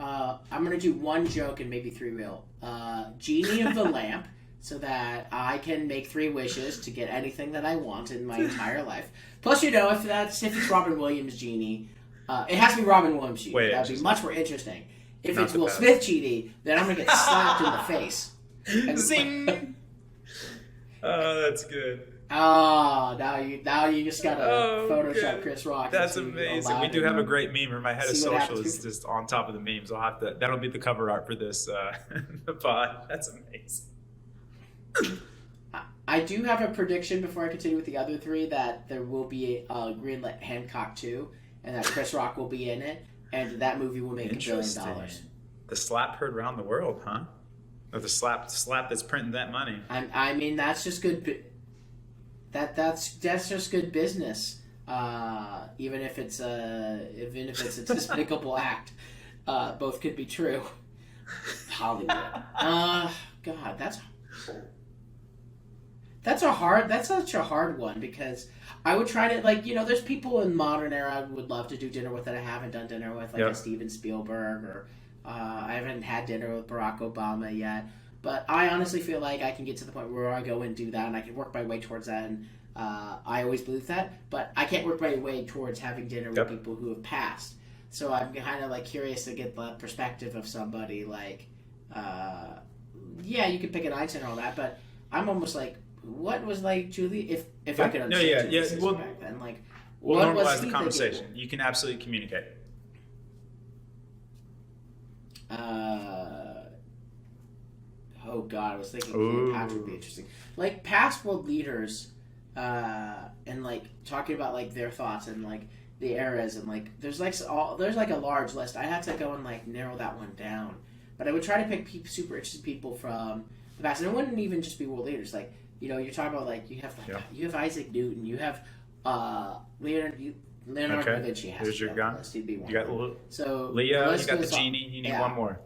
I'm going to do 1 joke and maybe 3 real. Genie of the lamp, so that I can make 3 wishes to get anything that I want in my entire life. Plus, if it's Robin Williams Genie, it has to be Robin Williams Genie. That would be much more interesting. If it's Will Smith Genie, then I'm going to get slapped in the face. Zing! Oh, that's good. Oh, now you just got to Photoshop Chris Rock. That's amazing. We do have a great meme where my head of social is just on top of the memes. That'll be the cover art for this pod. That's amazing. I do have a prediction before I continue with the other 3 that there will be a Greenlit Hancock 2 and that Chris Rock will be in it, and that movie will make $1 billion. The slap heard around the world, huh? Or the slap that's printing that money. I mean, that's just good. That's just good business. Even if it's a despicable act, both could be true. Hollywood. God, that's such a hard one because I would try to there's people in modern era I would love to do dinner with that I haven't done dinner with, a Steven Spielberg, or I haven't had dinner with Barack Obama yet. But I honestly feel like I can get to the point where I go and do that, and I can work my way towards that. And I always believe that, but I can't work my way towards having dinner with people who have passed. So I'm kind of curious to get the perspective of somebody you could pick an Einstein and all that, but I'm almost what was Julie? If I could understand Julie back then, we'll what normalize was the conversation. You can absolutely communicate. Oh God, I was thinking Cleopatra would be interesting. Past world leaders, and talking about their thoughts and the eras and there's a large list. I have to go and narrow that one down. But I would try to pick super interesting people from the past, and it wouldn't even just be world leaders. You're talking about you have Isaac Newton, you have Leonardo da Vinci. Here's your gun. He'd be one. You got Leah. You got the genie. You need one more.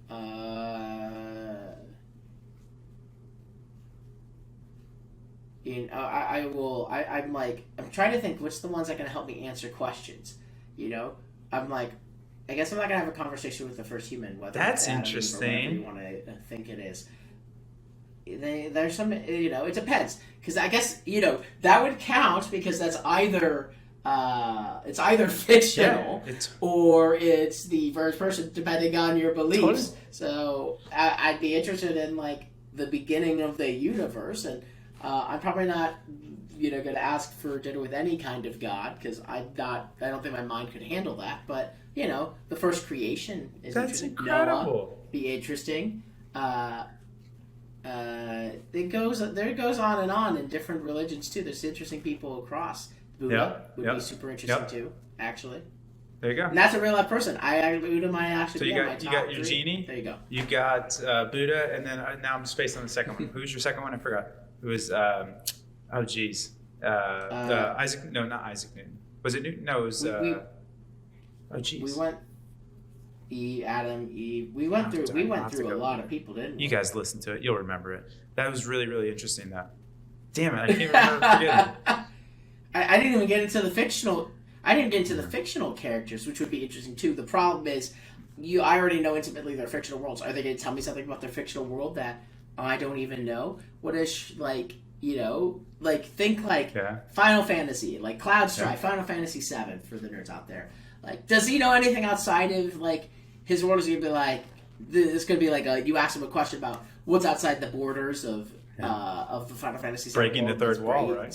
I'm trying to think what's the ones that can help me answer questions. I guess I'm not gonna have a conversation with the first human. Whether that's it's interesting. You want to think it is. There's some, it depends, because I guess that would count because that's either It's either fictional it's or it's the first person, depending on your beliefs. Totally. So I'd be interested in like the beginning of the universe, and I'm probably not, going to ask for dinner with any kind of god because I don't think my mind could handle that. But the first creation is that's interesting. incredible. Noah, be interesting. It goes on and on in different religions too. There's interesting people across. Buddha would be super interesting too, actually. There you go. And that's a real life person. Buddha might actually so be you got your 3. genie. There you go. You got Buddha, and then now I'm spaced on the second one. Who's your second one? I forgot. It was Isaac. No, not Isaac Newton. Was it Newton? No, it was. We went Adam, Eve. We went through a lot of people, didn't we? You guys listen to it. You'll remember it. That was really, really interesting. That. Damn it! I can't remember forgetting. I didn't even get into the fictional. I didn't get into the fictional characters, which would be interesting too. The problem is, I already know intimately their fictional worlds. Are they going to tell me something about their fictional world that I don't even know? What is think like Final Fantasy, like Cloud Strife, Final Fantasy VII for the nerds out there. Like, does he know anything outside of like his world? Is he gonna be like this? Going to be like you ask him a question about what's outside the borders of the Final Fantasy VII breaking the third wall, right?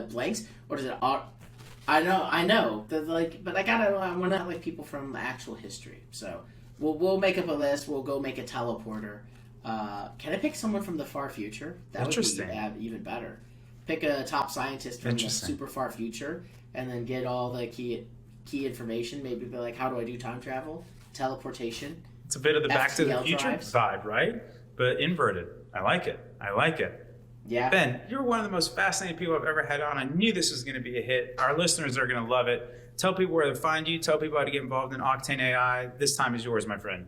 Blanks, or does it? I know. But I want to like people from actual history. So we'll make up a list. We'll go make a teleporter. Can I pick someone from the far future? That would be even better. Pick a top scientist from the super far future, and then get all the key information. Maybe be like, how do I do time travel? Teleportation. It's a bit of the Back to the Future drives. vibe, right? But inverted. I like it. Yeah. Ben, you're one of the most fascinating people I've ever had on. I knew this was going to be a hit. Our listeners are going to love it. Tell people where to find you. Tell people how to get involved in Octane AI. This time is yours, my friend.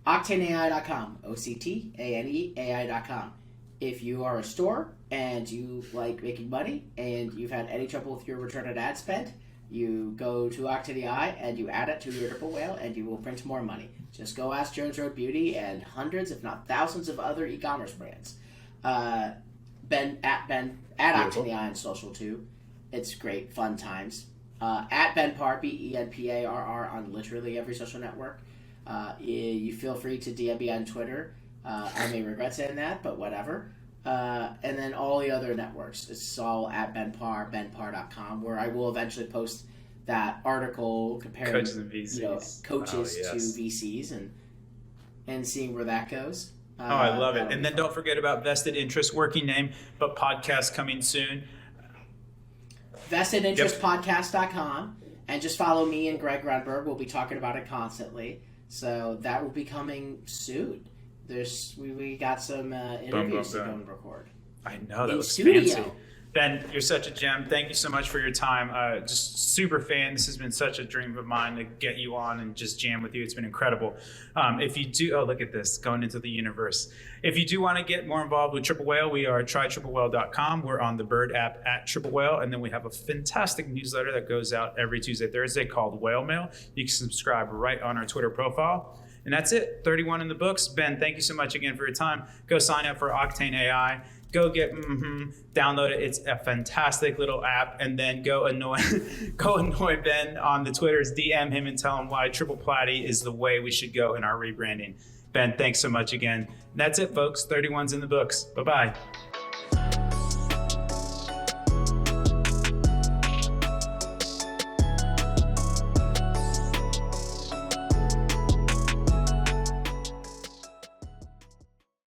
OctaneAI.com. OCTANEAI.com. If you are a store and you like making money and you've had any trouble with your return on ad spend, you go to Octane AI and you add it to your Triple Whale and you will print more money. Just go ask Jones Road Beauty and hundreds, if not thousands, of other e-commerce brands. Ben at Octane AI on social too. It's great, fun times. At Ben Parr, BenParr on literally every social network. You feel free to DM me on Twitter. I may regret saying that, but whatever. And then all the other networks. It's all at Ben Parr, benparr.com, where I will eventually post that article comparing coaches and VCs. Coaches to VCs and seeing where that goes. I love it. And then don't forget about Vested Interest, working name, but podcast coming soon. VestedInterestPodcast.com. And just follow me and Greg Grunberg. We'll be talking about it constantly. So that will be coming soon. We got some interviews to go and record. I know, that was studio. fancy. Ben, you're such a gem. Thank you so much for your time. Just super fan. This has been such a dream of mine to get you on and just jam with you. It's been incredible. If you do, look at this, going into the universe. If you do want to get more involved with Triple Whale, we are trytriplewhale.com. We're on the Bird app at Triple Whale. And then we have a fantastic newsletter that goes out every Tuesday, Thursday called Whale Mail. You can subscribe right on our Twitter profile. And that's it. 31 in the books. Ben, thank you so much again for your time. Go sign up for Octane AI. Go download it. It's a fantastic little app. And then go annoy Ben on the Twitters. DM him and tell him why Triple Platy is the way we should go in our rebranding. Ben, thanks so much again. That's it, folks. 31's in the books. Bye-bye.